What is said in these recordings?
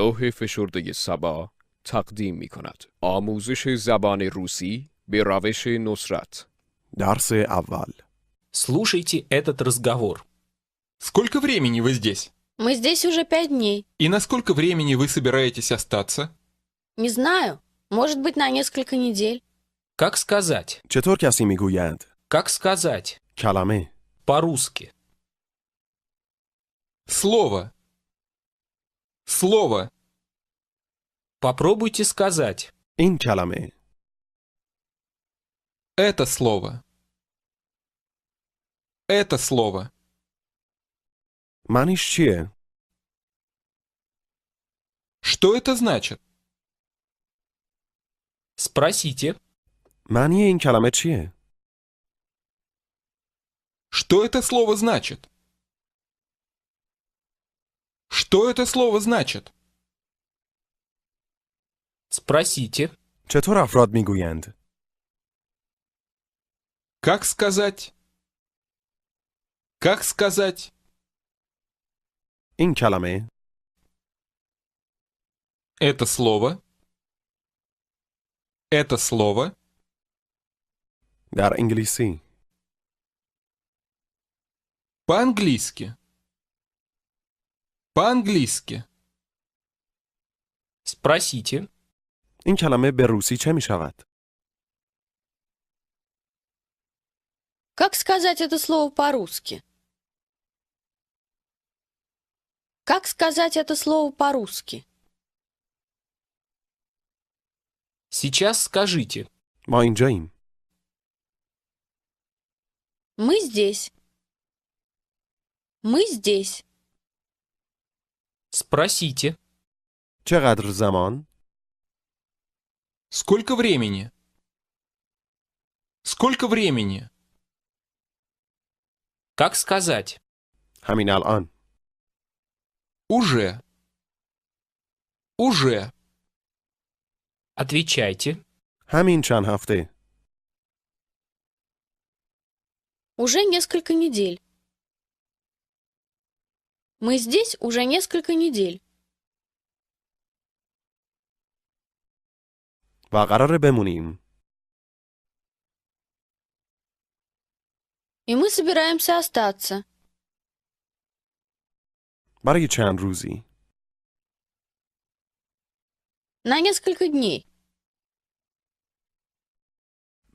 لوح فشرده سبا تقدیم می کند. آموزش زبان روسی به روش نصرت. درس اول. Слушайте этот разговор. Сколько времени вы здесь? Мы здесь уже 5 дней. И на сколько времени вы собираетесь остаться? Не знаю. Может быть, на несколько недель. Как сказать? چطور کسی میگوید؟ Как сказать? کلمه. По-русски. Слово. Слово. Попробуйте сказать. این کلمه. Это слово. Это слово. معنیش چیه؟ Что это значит? Спросите. معنی این کلمه چیه؟ Что это слово значит? Что это слово значит? Спросите. چطور افراد میگویند؟ Как сказать? Как сказать? این کلمه. Это слово. Это слово. در انگلیسی. По-английски. По-английски. Спросите. این کلمه به روسی چه می شود؟ Как сказать это слово по-русски? Как сказать это слово по-русски? Сейчас скажите. ما اینجاییم. Мы здесь. Мы здесь. Спросите. چقدر زمان؟ Сколько времени? Сколько времени? Как сказать? همین الان. Уже. Уже. Отвечайте. همین چند هفته. Уже несколько недель. Мы здесь уже несколько недель. و قراره بمونیم. И мы собираемся остаться. برای چند روزی. На несколько дней.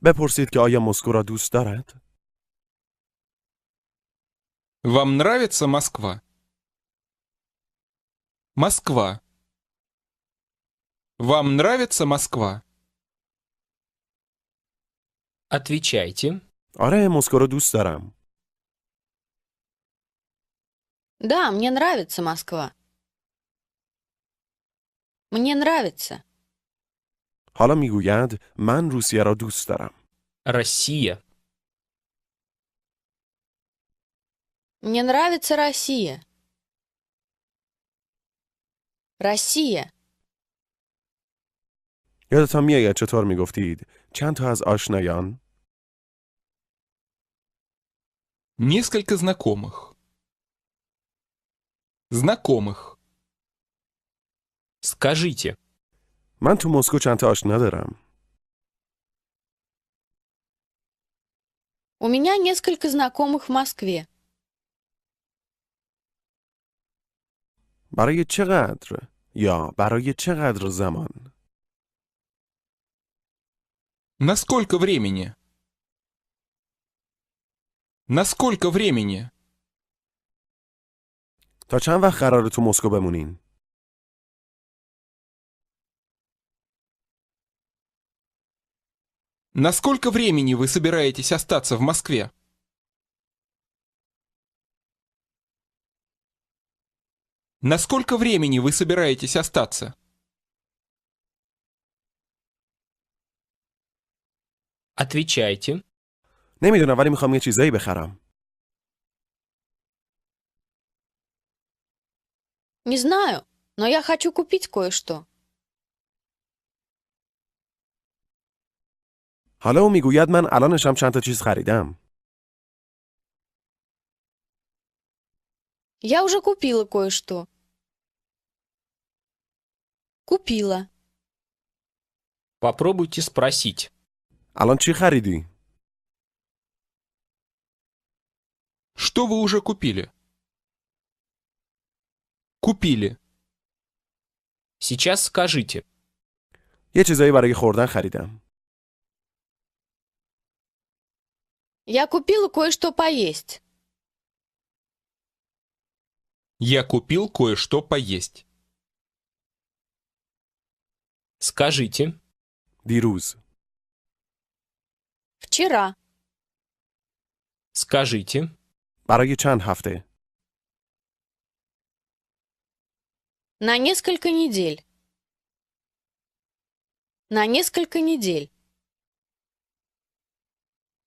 بپرسید که آیا مسکو را دوست دارد؟ Вам нравится Москва? Москва. Вам нравится Москва? Отвечайте. آره مسکو را دوست دارم. Да, мне нравится Москва. Мне нравится. حالا میگویند من روسیه را دوست دارم. Россия. Мне нравится Россия. Россия. یادتان میآید چطور میگفتید چند تا از آشنایان؟ Несколько знакомых. Знакомых. Скажите. من تو مسکو چند تا آشنا دارم. У меня несколько знакомых в Москве. برای چقدر یا برای چقدر زمان؟ На сколько времени? На сколько времени? تا چند وقت قراره تو مسکو بمونین؟ На сколько времени вы собираетесь остаться в Москве? На сколько времени вы собираетесь остаться? Отвечайте. نمیدونم ولی میخوام یه چیزایی بخرم. Не знаю, но я хочу купить кое-что. حالا او میگوید من الانشم چند تا چیز خریدم. Я уже купила кое-что. Купила. Попробуйте спросить. الان چی خریدی؟ Что вы уже купили? Купили. Сейчас скажите. یه چیزایی برای خوردن خریدم. Я купила кое-что поесть. Я купил кое-что поесть. Скажите. دیروز. Вчера. Скажите. برای چند هفته. На несколько недель. На несколько недель.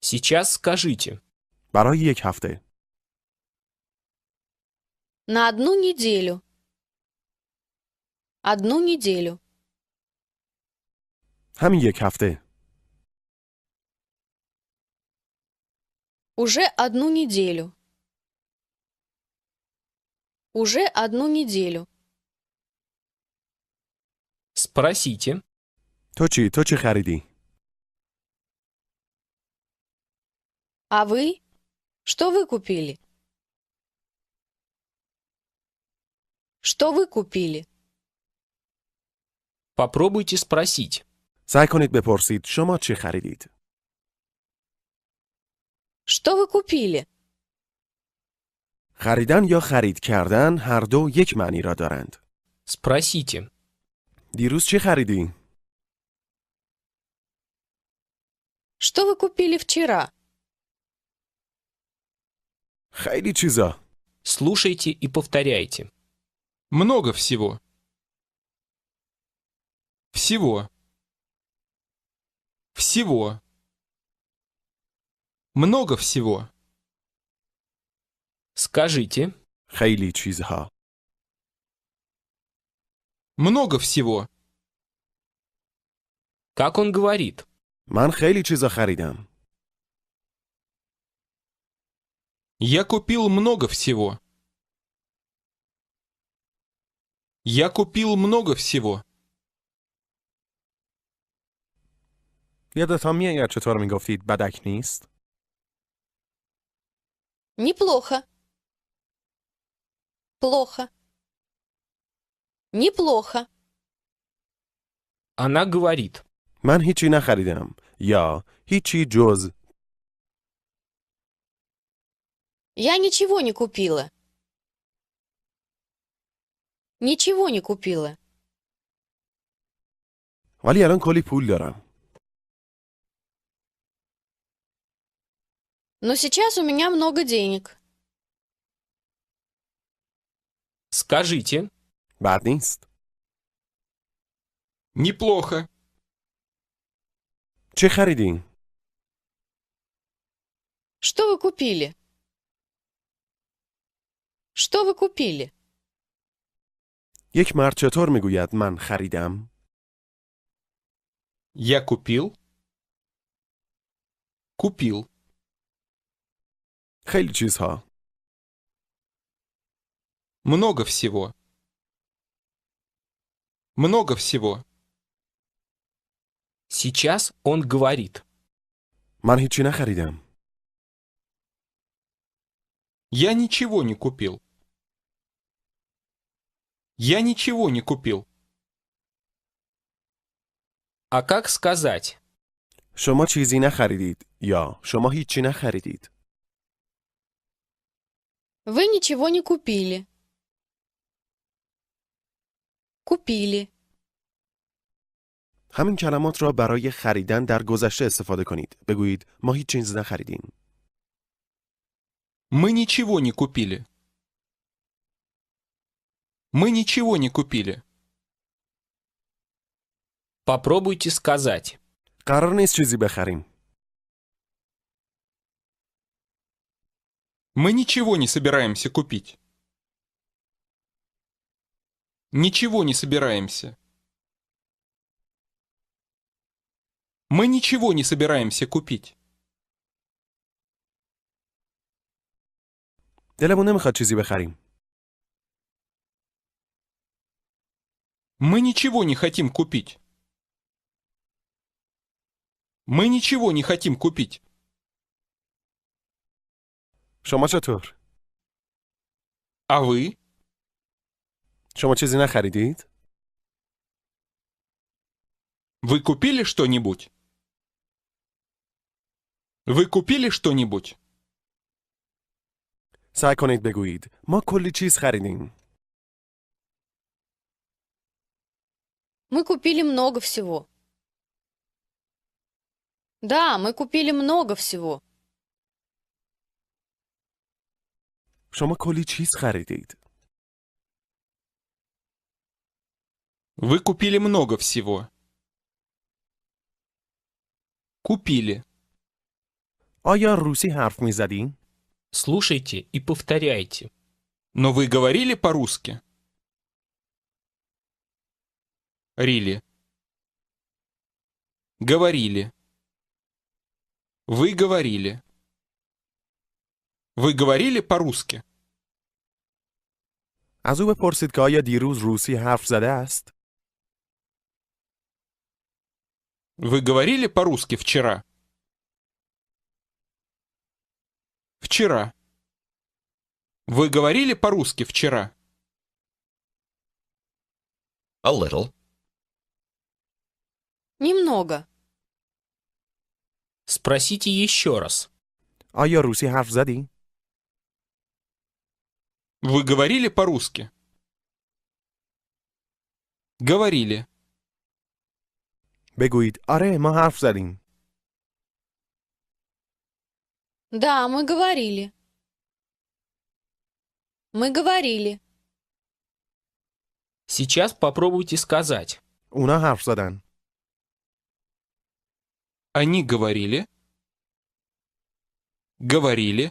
Сейчас скажите. برای یک هفته. На одну неделю. Одну неделю. همین یک هفته. Уже одну неделю. Уже одну неделю. Спросите. تو چی؟ تو چی خریدی؟ А вы? Что вы купили? Что вы купили? Попробуйте спросить. سعی کنید بپرسید شما چی خریدید؟ Что вы купили? خریدن یا خرید کردن هر دو یک معنی را دارند. Спросите. دیروز چی خریدی؟ Что вы купили вчера? خیلی چیزا. Слушайте и повторяйте. Много всего. Всего. Всего. Много всего. Скажите. خیلی چیزها. Много всего. Как он говорит? من خیلی چیزا خریدم. Я купил много всего. Я купил много всего. یادتان میاد چطور میگفتید بدک نیست؟ Неплохо. Плохо. Неплохо. Она говорит. من هیچی نخریدم یا هیچی جز. Я ничего не купила. Ничего не купила. ولی الان کلی پول دارم. Но сейчас у меня много денег. Скажите. بد نیست. Неплохо. چه خریدین؟ Что вы купили? Что вы купили? یک مرد چطور میگوید من خریدم؟ Я купил. Купил. خیلی چیزها. Много всего. Много всего. Сейчас он говорит. من هیچی نخریدم. Я ничего не купил. Я ничего не купил. А как сказать? شما چیزی نخریدید یا شما هیچی نخریدید. Вы ничего не купили. Купили. همین کلمات را برای خریدن در گذشته استفاده کنید. بگویید ما هیچ چیزی نخریدیم. Мы ничего не купили. Мы ничего не купили. Попробуйте сказать. قرار نیست چیزی بخریم. Мы ничего не собираемся купить. Ничего не собираемся. Мы ничего не собираемся купить. دلمون نمیخواد چیزی بخریم. Мы ничего не хотим купить. Мы ничего не хотим купить. شما چطور؟ А вы? شما چیزی نخریدید؟ Вы купили что-нибудь? Вы купили что-нибудь? سعی کنید بگویید ما کلی چیز خریدیم. Мы купили много всего. Да, мы купили много всего. شما کلی چیز خریدید. Вы купили много всего. Купили. آیا روسی حرف می‌زدین؟ Слушайте и повторяйте. Но вы говорили по-русски? Рили. Говорили. Вы говорили. Вы говорили по-русски? از او بپرسید که آیا دیروز روسی حرف زده است؟ Вы говорили по-русски вчера? Вчера. Вы говорили по-русски вчера? A little. Немного. Спросите еще раз. آیا روسی حرف زدی؟ Вы говорили по-русски? Говорили. بگویید آره ما حرف زدیم. Да, мы говорили. Мы говорили. Сейчас попробуйте сказать. اونا حرف زدن. Они говорили. Говорили.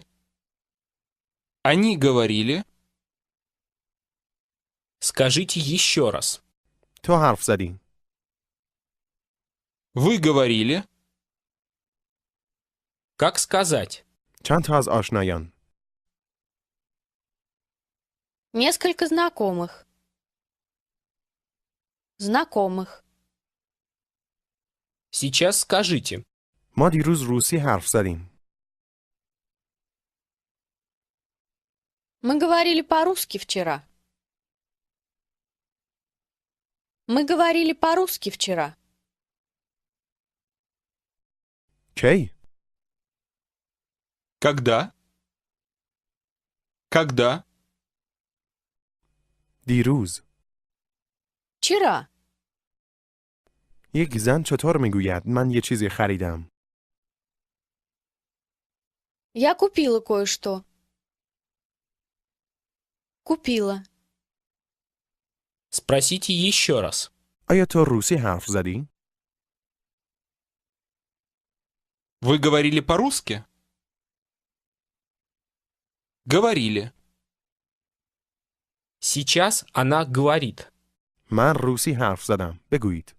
Они говорили. Скажите еще раз. تو حرف زدی. Вы говорили. Как сказать? چند تا از آشنایان. Несколько знакомых. Знакомых. Сейчас скажите. ما دیروز روسی حرف زدیم. Мы говорили по-русски вчера. Мы говорили по-русски вчера. کی؟ Когда? Когда? دیروز. Вчера. یک زن چطور میگوید من یه چیزی خریدم؟ Я купила кое-что. Купила. Спросите еще раз. آیا تو روسی حرف زدی؟ Вы говорили по-русски? Говорили. Сейчас она говорит. من روسی حرف زدم. بگویید.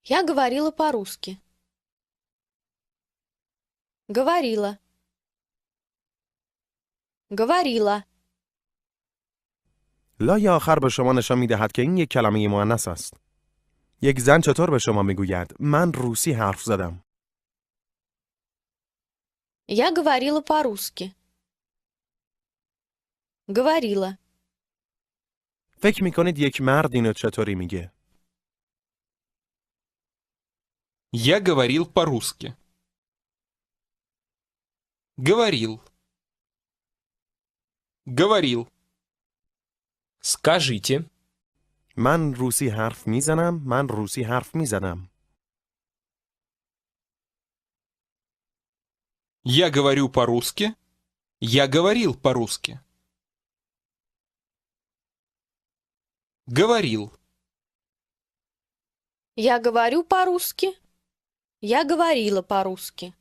Я говорила по-русски. Говорила. Говорила. لای آخر به شما نشان می‌دهد که این یک کلمه مؤنث است. یک زن چطور به شما میگوید من روسی حرف زدم؟ Я говорила по-русски. Говорила. فکر میکنید یک مرد اینو چطوری میگه؟ Я говорил по-русски. Говорил. Говорил. Скажите. من روسی حرف میزنم. من روسی حرف میزنم. Я говорю по-русски. Я говорил по-русски. Говорил. Я говорю по-русски. Я говорила по-русски.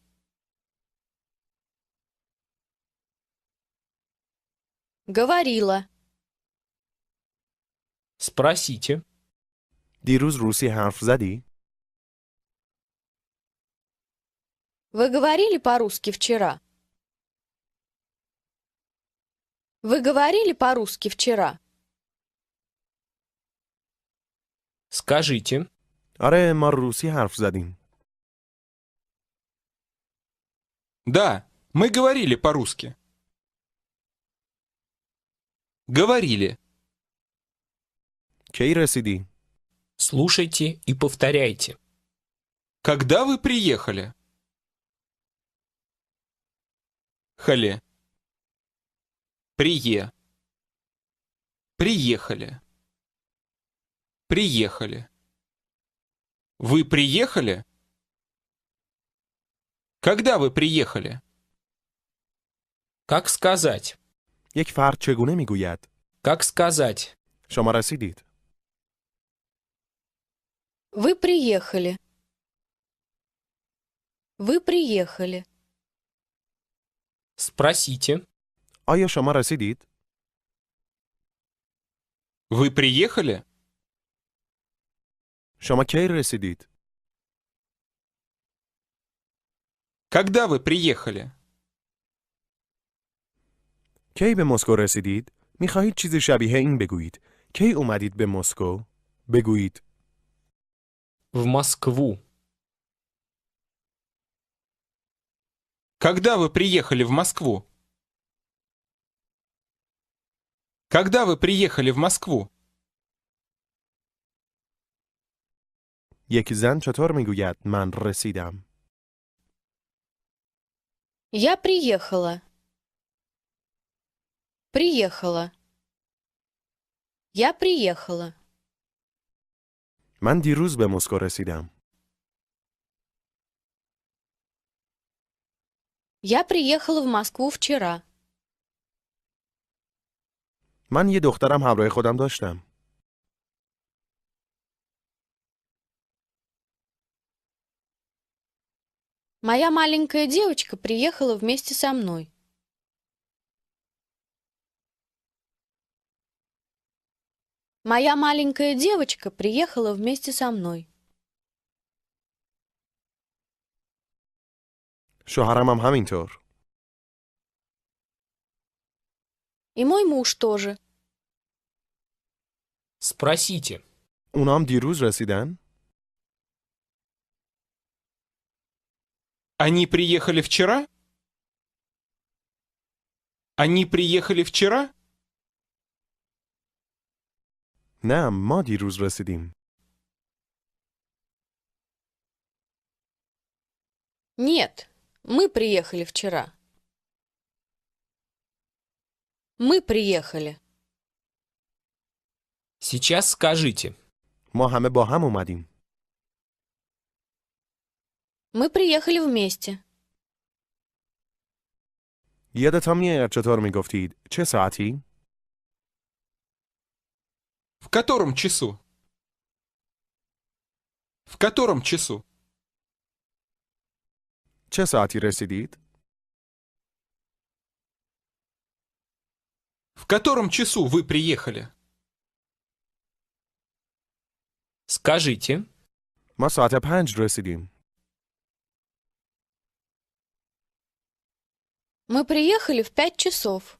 Говорила. Спросите. دیروز روسی حرف زدی؟ Вы говорили по-русски вчера? Вы говорили по-русски вчера? Скажите. آره ما روسی حرف زدیم. Да, мы говорили по-русски. Говорили. کی رسیدی؟ Слушайте и повторяйте. Когда вы приехали? Хали. Приехали. Приехали. Вы приехали? Когда вы приехали? Как сказать? یک فرد چگونه میگوید؟ Как сказать? شما رسیدید. Вы приехали. Вы приехали. Спросите. آیا شما رسیدید؟ Вы приехали? شما کی رسیدید؟ Когда вы приехали? کی به مسکو رسیدید؟ میخواهید چیزی شبیه این بگویید. کی اومدید به مسکو؟ بگویید. В Москву. Когда вы приехали в Москву? Когда вы приехали в Москву? یک زن چطور میگوید من رسیدم؟ Я приехала. Приехала. Я приехала. من دیروز به مسکو رسیدم. Я приехала в Москву вчера. من یه دخترم همراه خودم داشتم. Моя маленькая девочка приехала вместе со мной. Моя маленькая девочка приехала вместе со мной. شوهرم هم همینطور. И мой муж тоже. Спросите. اونام دیروز رسیدن؟ Они приехали вчера? Они приехали вчера? نه ما دیروز رسیدیم. Нет, мы приехали вчера. Мы приехали. Сейчас скажите. ما همه با هم اومدیم. Мы приехали вместе. یادتان میاد چطور میگفتید؟ چه ساعتی؟ В котором часу? В котором часу? چه ساعتی رسیدید؟ В котором часу вы приехали? Скажите. ما ساعت 5 رسیدیم. Мы приехали в 5 часов.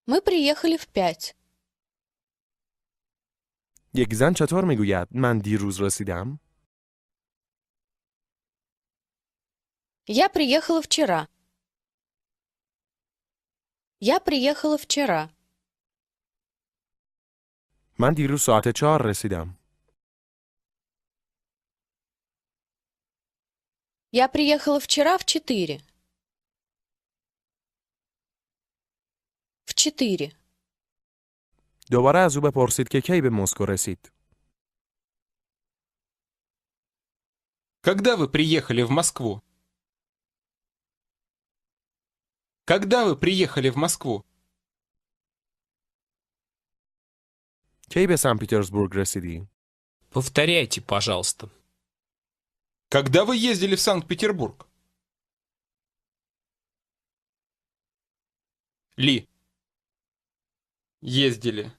Мы приехали в 5. یک زن چطور میگوید من دیروز رسیدم؟ Я приехала вчера. Я приехала вчера. من دیروز ساعت 4 رسیدم. Я приехала вчера в 4. В 4. دوباره از او بپرسید که کی به مسکو رسید. Когда вы приехали в Москву? Когда вы приехали в Москву? کی به سن پیترزبورگ رسیدی؟ Повторяйте, пожалуйста. Когда вы ездили в Санкт-Петербург? Ли. Ездили.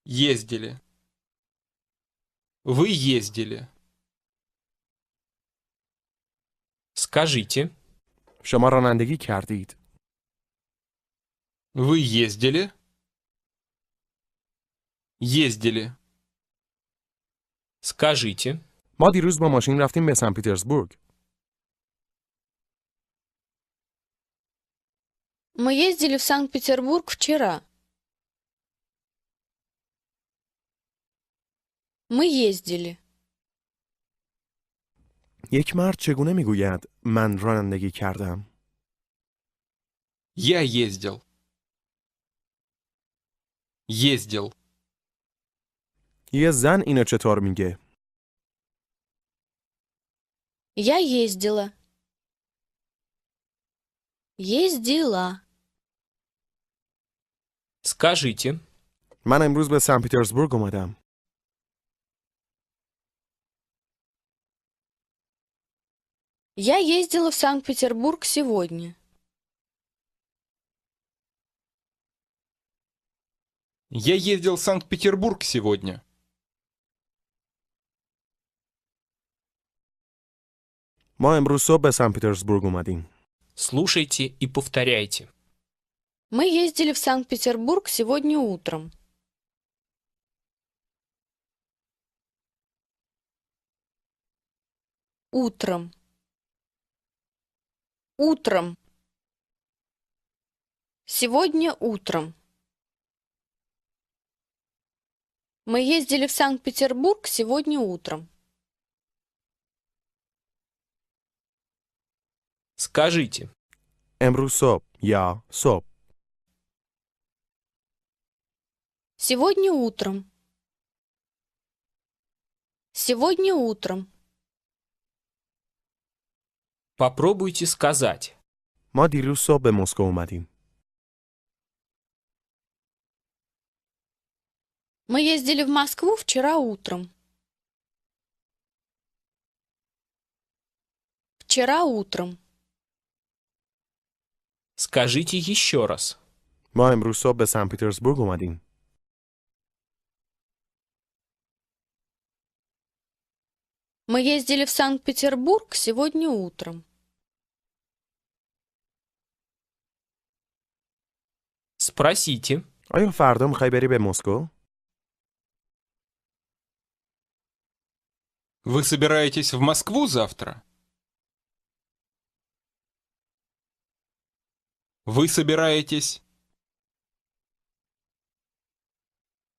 Ездили. Вы ездили. Скажите. شما رانندگی کردید. Вы ездили? Ездили. Скажите. ما دیروز با ماشین رفتیم به سن پیترزبورگ. Мы ездили в Санкт-Петербург вчера. Мы ездили. یک مرد چگونه میگوید من رانندگی کردم؟ Я ездил. Ездил. یه زن اینو چطور میگه؟ Я ездила. Ездила. Скажите. من امروز به سن پیترزبورگ اومدم. Я ездила в Санкт-Петербург сегодня. Я ездил в Санкт-Петербург сегодня. ما امروز صبح به سن پیترزبورگ اومدیم. Слушайте и повторяйте. Мы ездили в Санкт-Петербург сегодня утром. Утром. Утром. Сегодня утром. Мы ездили в Санкт-Петербург сегодня утром. Скажите. امروز صبح یا صبح. Сегодня утром. Сегодня утром. Попробуйте сказать. ما دیروز صبح به مسکو اومدیم. Мы ездили в Москву вчера утром. Вчера утром. Скажите еще раз. ما امروز صبح به سن پیترزبورگ اومدیم. Мы ездили в Санкт-Петербург сегодня утром. Спросите. آیا فردا میخوای بری به مسکو؟ Вы собираетесь в Москву завтра? Вы собираетесь...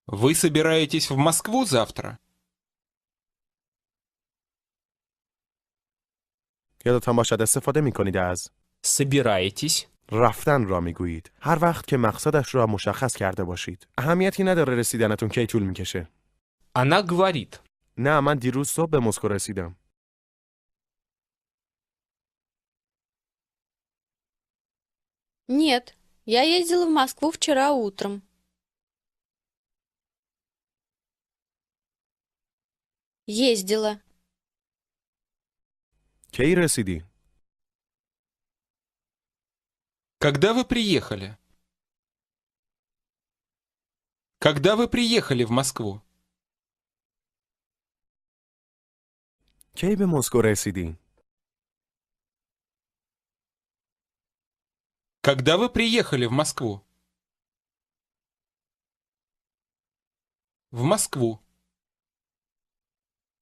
Вы собираетесь в Москву завтра? یادتان باشد استفاده میکنید از Собираетесь. رفتن را میگویید. هر وقت که مقصدش را مشخص کرده باشید. اهمیتی نداره رسیدنتون کی طول میکشه. Она говорит. نه من دیروز صبح به مسکو رسیدم. Нет, я ездила в Москву вчера утром. Ездила. کی رسیدی؟ Когда вы приехали? Когда вы приехали в Москву? کی به مسکو رسیدی؟ Когда вы приехали в Москву? В Москву.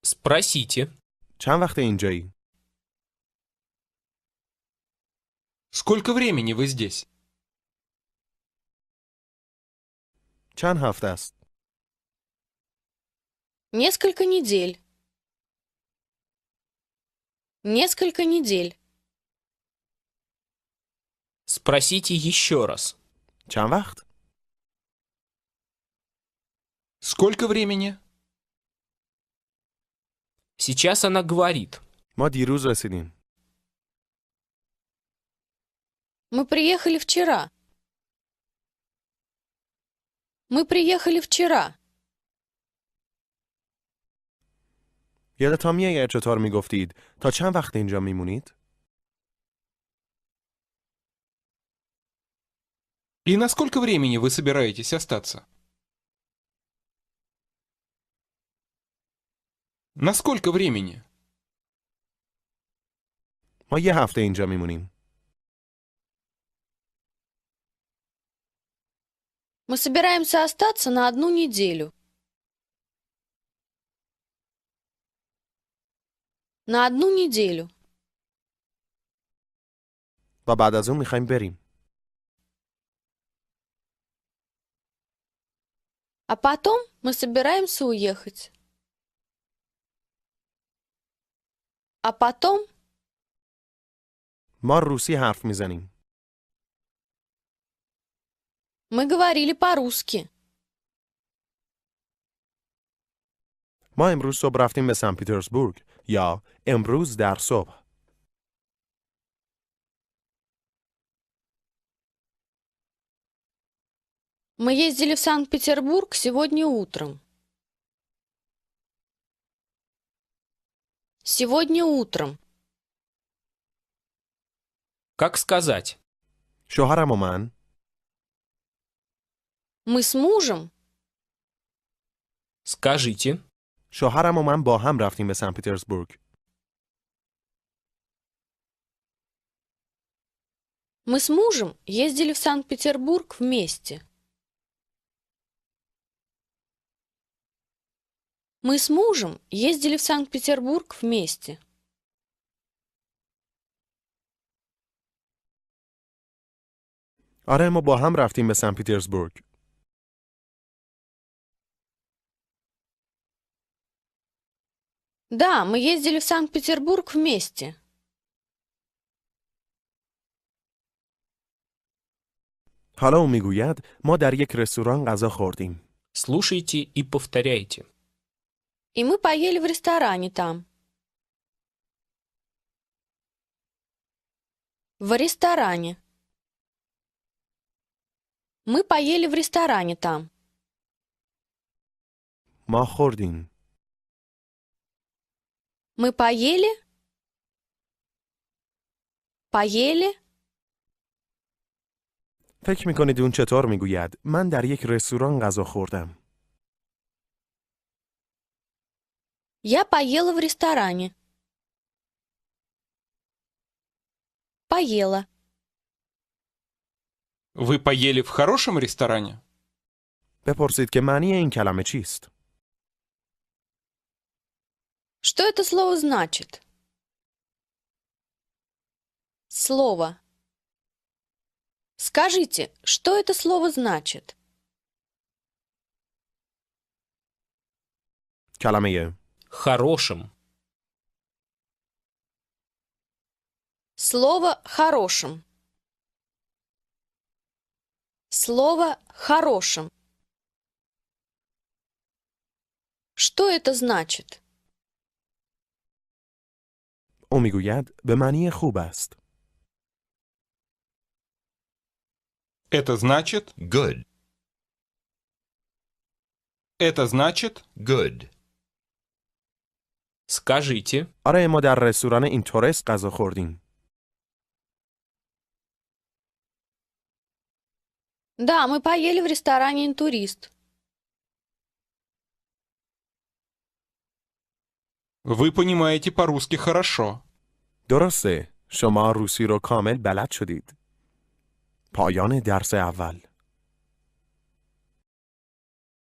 Спросите. چند وقت اینجایی؟ Сколько времени вы здесь? چند هفته است؟ Несколько недель. Несколько недель. Спросите еще раз. چند وقت؟ Сколько времени? Сейчас она говорит. ما دیروز رسیدیم. Мы приехали вчера. Мы приехали вчера. یادتان میاد چطور میگفتید تا چند وقت اینجا میمونید؟ И на сколько времени вы собираетесь остаться? На сколько времени? ما یه هفته اینجا میمونیم. Мы собираемся остаться на одну неделю. На одну неделю. و بعد از اون میخوایم بریم. А потом мы собираемся уехать. А потом ما روسی حرف میزنیم. мы говорили по-русски. ما امروز صبح رفتیم به سن پیترزبورگ یا امروز در صبح. Мы ездили в Санкт-Петербург сегодня утром. Сегодня утром. Как сказать? شوهرم و من Мы с мужем Скажите. شوهرم و من با هم رفتیم به سن پیترزبورگ. Мы с мужем ездили в Санкт-Петербург вместе. Мы с мужем ездили в Санкт-Петербург вместе. آره ما با هم رفتیم به سن پیترزبورگ. Да, мы ездили в Санкт-Петербург вместе. حالا او میگوید ما در یک رستوران غذا خوردیم. Слушайте и повторяйте. И мы поели в ресторане там. В ресторане. Мы поели в ресторане там. ما خوردیم. Мы поели? Поели? فکر میکنید اون چطور میگوید؟ من در یک رستوران غذا خوردم. Я поела в ресторане. Поела. Вы поели в хорошем ресторане? بپرسید که معنی این کلمه چیست؟ Что это слово значит? Слово. Скажите, что это слово значит? کلمه Хорошим. Слово «хорошим». Слово «хорошим». Что это значит? او میگوید به معنی خوب است. Это значит... Good. Это значит... Good. Скажите. آره ما در رستوران اینتورست غذا خوردیم. Да, мы поели в ресторане «Интурист». Вы понимаете по-русски хорошо. درسته. شما روسی رو کامل بلد شدید. پایان درس اول.